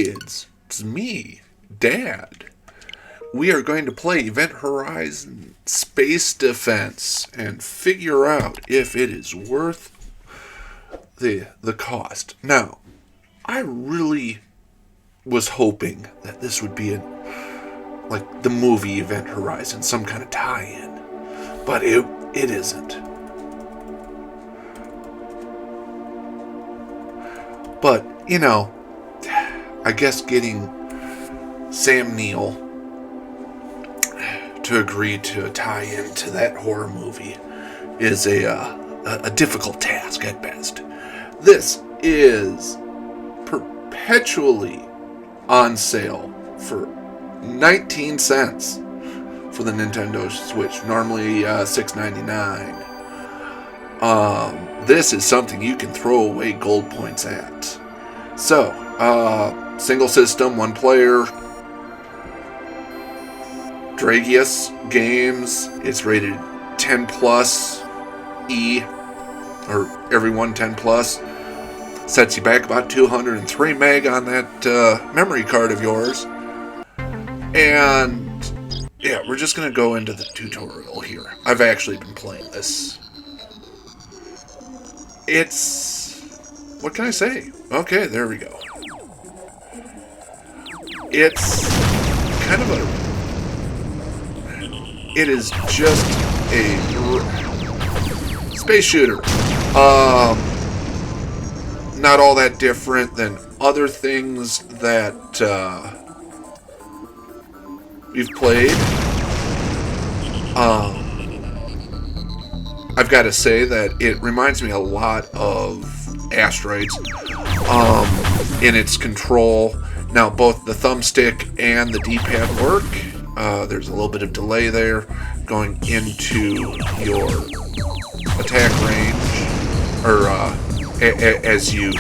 kids, it's me, Dad. We are going to play Event Horizon Space Defense and figure out if it is worth the cost. Now, I really was hoping that this would be like the movie Event Horizon, some kind of tie-in, but it isn't. But, you know, I guess getting Sam Neill to agree to tie into that horror movie is a difficult task at best. This is perpetually on sale for 19 cents for the Nintendo Switch, normally $6.99. This is something you can throw away gold points at. So, single system, one player, Tgwds games. It's rated 10 plus E, or everyone 10 plus. Sets you back about 203 meg on that memory card of yours. And yeah, we're just going to go into the tutorial here. I've actually been playing this. It's... what can I say? Okay, there we go. It's kind of it is just a space shooter. Not all that different than other things that we've played. I've got to say that it reminds me a lot of Asteroids in its control. Now, both the thumbstick and the D-pad work. There's a little bit of delay there going into your attack range, or as you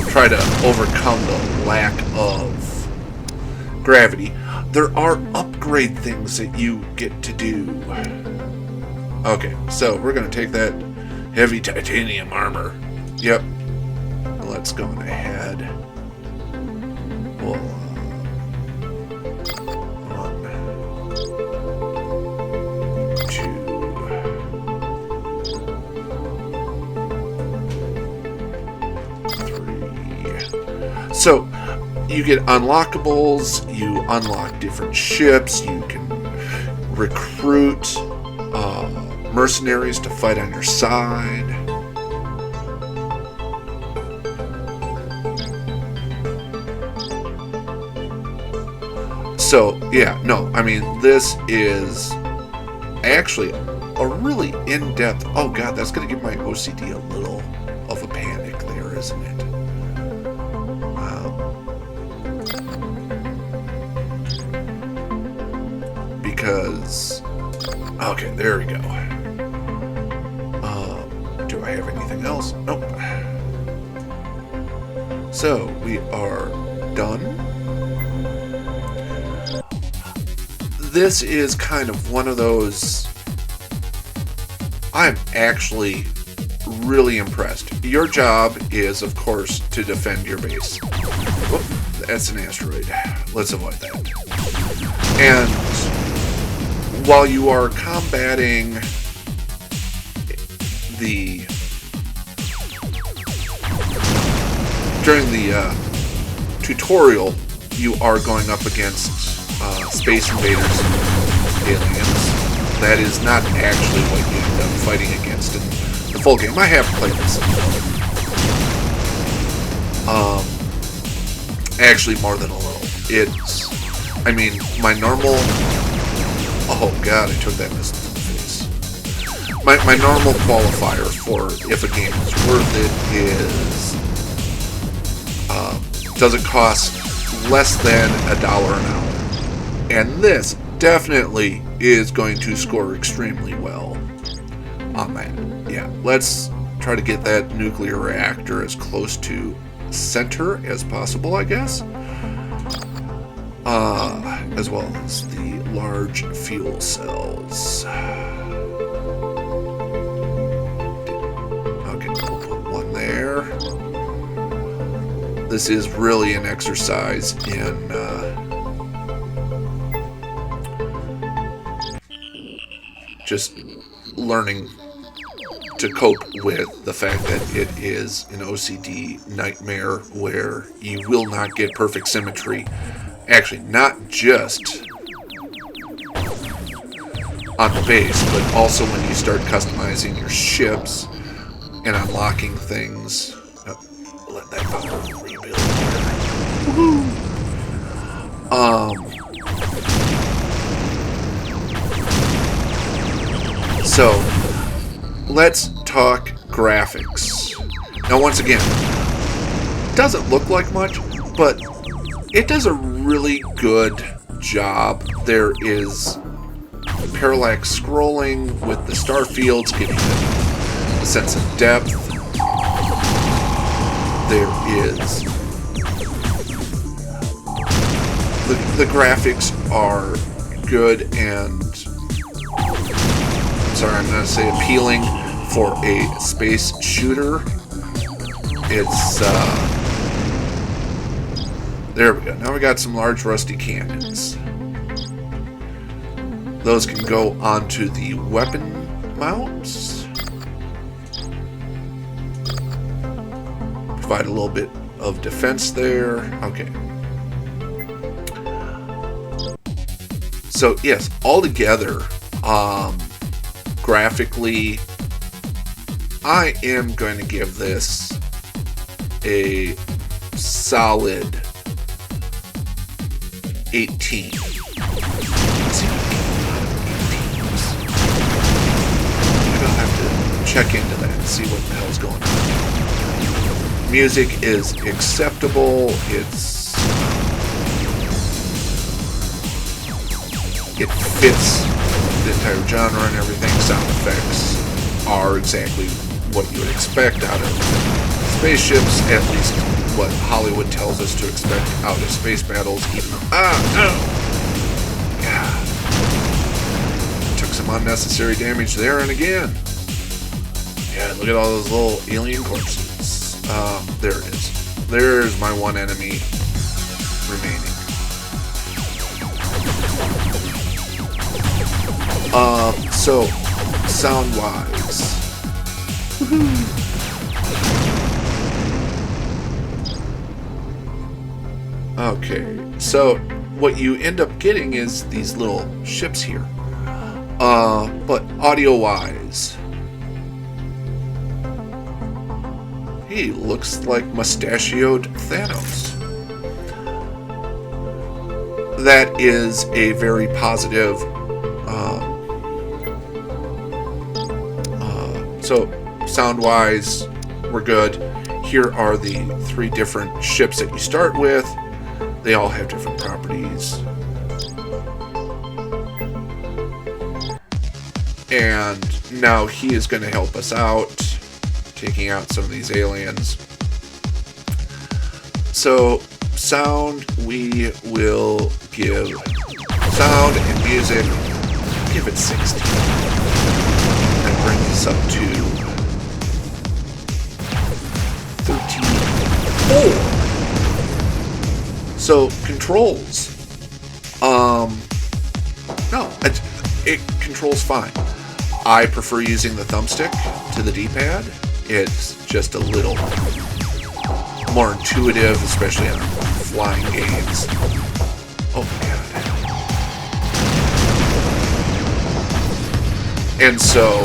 try to overcome the lack of gravity. There are upgrade things that you get to do. Okay, so we're going to take that heavy titanium armor. Yep. Let's go ahead. We'll, 1, 2, 3. So, you get unlockables, you unlock different ships, you can recruit mercenaries to fight on your side. So, yeah, no, I mean, this is actually a really in-depth... oh, God, that's going to give my OCD a little of a panic there, isn't it? Because... okay, there we go. Do I have anything else? Nope. So, we are done. This is kind of one of those... I'm actually really impressed. Your job is, of course, to defend your base. Whoop, that's an asteroid. Let's avoid that. And while you are combating during the tutorial, you are going up against Space Invaders, aliens. That is not actually what you end up fighting against in the full game. I have played this. Actually, more than a little. It's, I mean, my normal... oh god, I took that missile to the face. My normal qualifier for if a game is worth it is... does it cost less than $1 an hour? And this definitely is going to score extremely well on that. Yeah, let's try to get that nuclear reactor as close to center as possible, I guess. As well as the large fuel cells. Okay, we'll put one there. this is really an exercise in just learning to cope with the fact that it is an OCD nightmare where you will not get perfect symmetry. Actually, not just on the base, but also when you start customizing your ships and unlocking things. Let that go rebuild here. So let's talk graphics. Now, once again, doesn't look like much, but it does a really good job. There is parallax scrolling with the star fields, giving a sense of depth. There is the graphics are good and I'm going to say appealing for a space shooter. It's there we go. Now we got some large rusty cannons. Those can go onto the weapon mounts. Provide a little bit of defense there. Okay. So yes, altogether, graphically, I am going to give this a solid 18. Maybe I'll have to check into that and see what the hell's going on. Music is acceptable. It fits the entire genre and everything. Sound effects are exactly what you would expect out of spaceships, at least what Hollywood tells us to expect out of space battles, even though, God. Took some unnecessary damage there and again. Yeah, look at all those little alien corpses. There it is. There's my one enemy remaining. So, sound-wise. Okay, so what you end up getting is these little ships here. But audio-wise, he looks like mustachioed Thanos. That is a very positive. So, sound-wise, we're good. Here are the 3 different ships that you start with. They all have different properties. And now he is going to help us out, taking out some of these aliens. So, sound, we will give sound and music, give it 60. That brings us up to 13. So, controls. No, it controls fine. I prefer using the thumbstick to the D-pad. It's just a little more intuitive, especially on flying games. Oh my god. And so,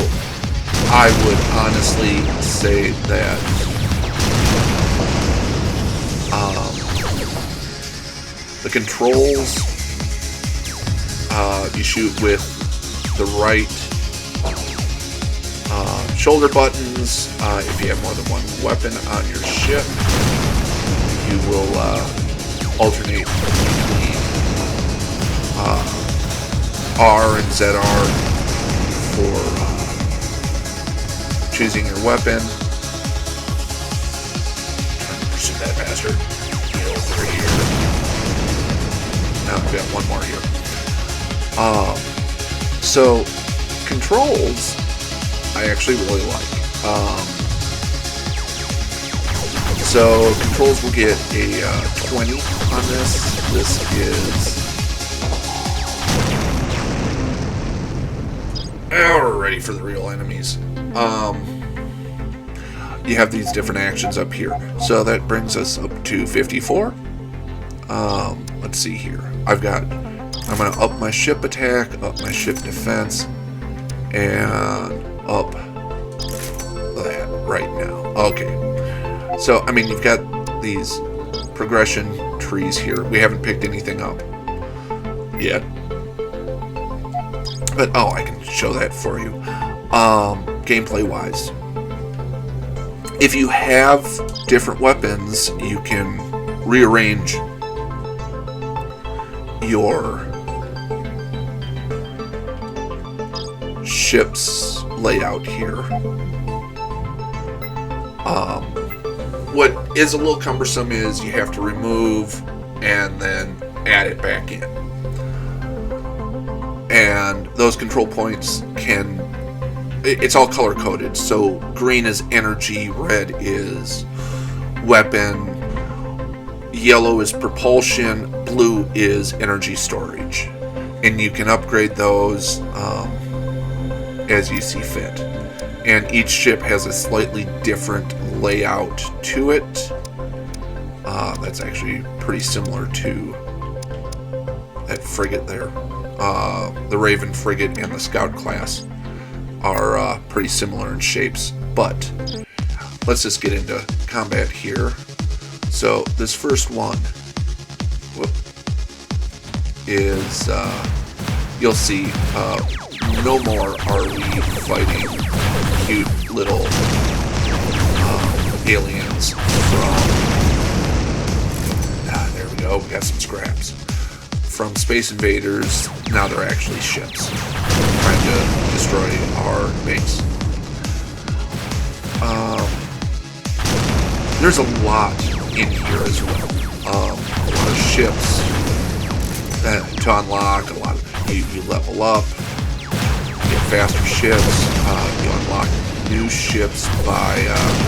I would honestly say that the controls, you shoot with the right shoulder buttons. If you have more than one weapon on your ship, you will alternate between R and ZR for choosing your weapon. Trying to pursue that bastard. Get over here. Now we've got one more here. So controls I actually really like. So controls will get a 20 on this. This is... Now we're ready for the real enemies. You have these different actions up here. So that brings us up to 54. Let's see here. I'm going to up my ship attack, up my ship defense, and up that right now. Okay. So, I mean, you've got these progression trees here. We haven't picked anything up yet. But, oh, I can show that for you. Gameplay-wise. If you have different weapons, you can rearrange your ship's layout here. What is a little cumbersome is you have to remove and then add it back in. And those control points it's all color coded. So green is energy, red is weapon, yellow is propulsion, blue is energy storage. And you can upgrade those as you see fit. And each ship has a slightly different layout to it. That's actually pretty similar to that frigate there. The Raven frigate and the Scout class are pretty similar in shapes. But let's just get into combat here. So this first one is, you'll see, no more are we fighting cute little aliens from, there we go, we got some scraps. From Space Invaders, now they're actually ships trying to destroy our base. There's a lot in here as well. A lot of ships to unlock, a lot of, you level up, you get faster ships, you unlock new ships by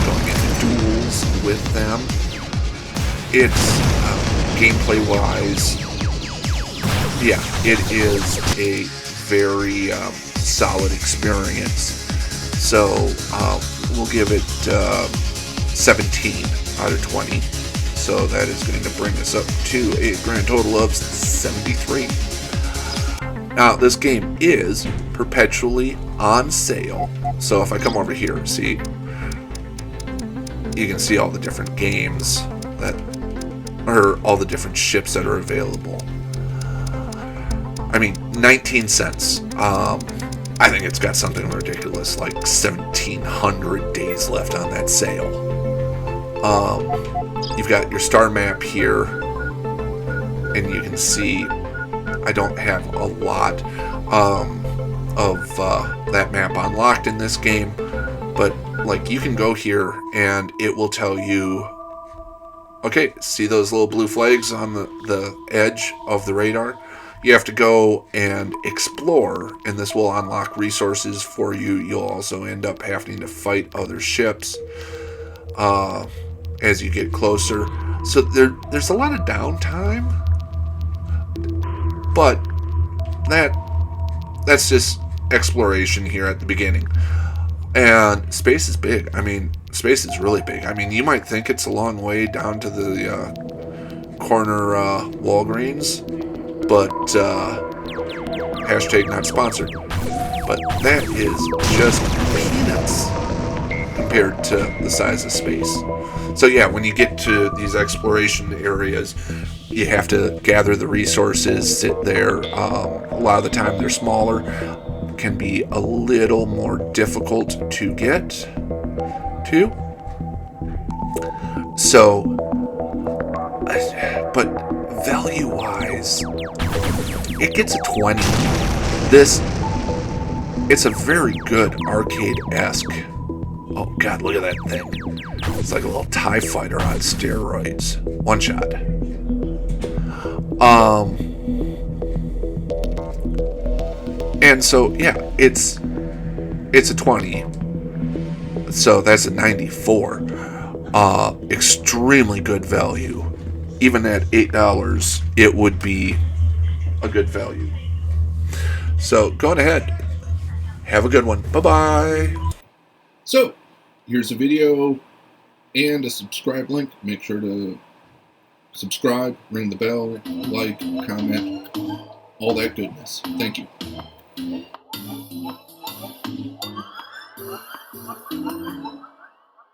going into duels with them. It's, gameplay-wise, yeah, it is a very solid experience. So, we'll give it 17 out of 20. So that is going to bring us up to a grand total of 73. Now, this game is perpetually on sale. So if I come over here, see, you can see all the different games or all the different ships that are available. I mean, 19 cents. I think it's got something ridiculous, like 1,700 days left on that sale. You've got your star map here, and you can see I don't have a lot of that map unlocked in this game, but like you can go here and it will tell you, okay, see those little blue flags on the edge of the radar? You have to go and explore, and this will unlock resources for you. You'll also end up having to fight other ships as you get closer. So there's a lot of downtime, but that's just exploration here at the beginning. And space is big. I mean, space is really big. I mean, you might think it's a long way down to the corner Walgreens, but hashtag not sponsored. But that is just peanuts compared to the size of space. So yeah, when you get to these exploration areas, you have to gather the resources, sit there. A lot of the time they're smaller, can be a little more difficult to get to. So, but value-wise, it gets a 20. It's a very good arcade-esque. Oh god, look at that thing. It's like a little TIE fighter on steroids. One shot. And so, yeah, it's a 20. So that's a 94. extremely good value. Even at $8, it would be a good value. So go on ahead. Have a good one. Bye-bye. So, here's a video and a subscribe link. Make sure to subscribe, ring the bell, like, comment, all that goodness. Thank you.